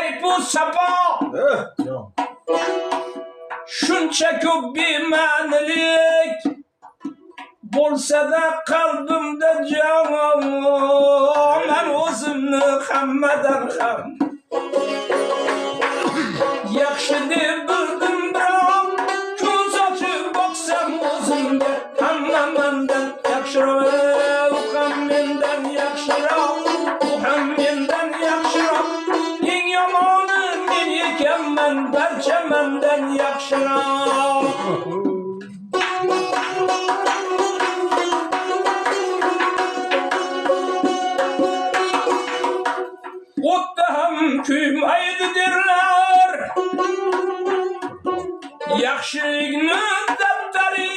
kayfu safo shuncha ko'p bema'nilik bo'lsa-da qalbimda jon men o'zimni hammadan ham yaxshi deb bildim biroq ko'z ochib boqsam o'zimga hamma mendan yaxshiroq u ham mendan yaxshiroq u ham mendan yaxshiroq eng yomoni men ekanman barcha mendan yaxshiroq o'tda ham kuymaydi derlar yaxshilikni daftari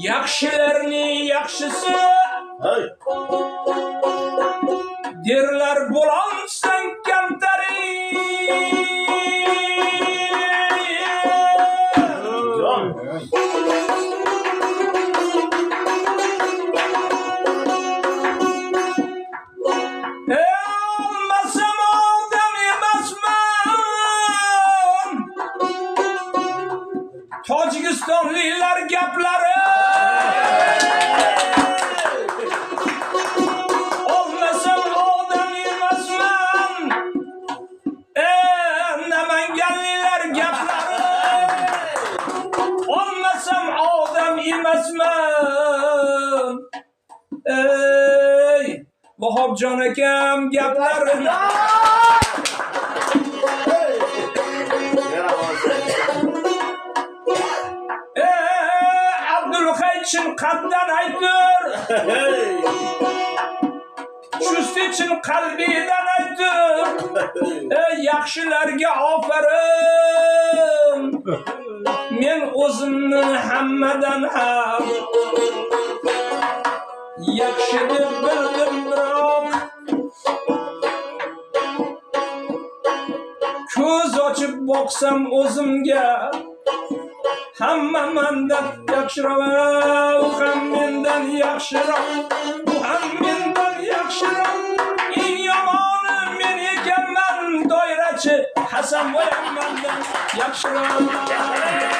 yaxshilarning yaxshisi derlar bo'lolsang kamtari olmasam odam emasman tojikistonliklar gaplari emasman ey Vahobjon akam gaplarini Abdulhaychin qaddan aytdir Chustichin qalbidan aytdir yaxshilarga ofarin men o'zimni hammadan ham yaxshi deb bildim biroq ko'z ochib boqsam o'zimga hamma mendan yaxshiroq u ham mendan yaxshiroq u ham mendan yaxshiroq eng yomoni men ekanman doirachi Hasan boyam mendan yaxshiroq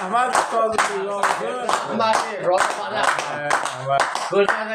rahmat ustozim. Rahmat, ro'zg'or. Ko'rgan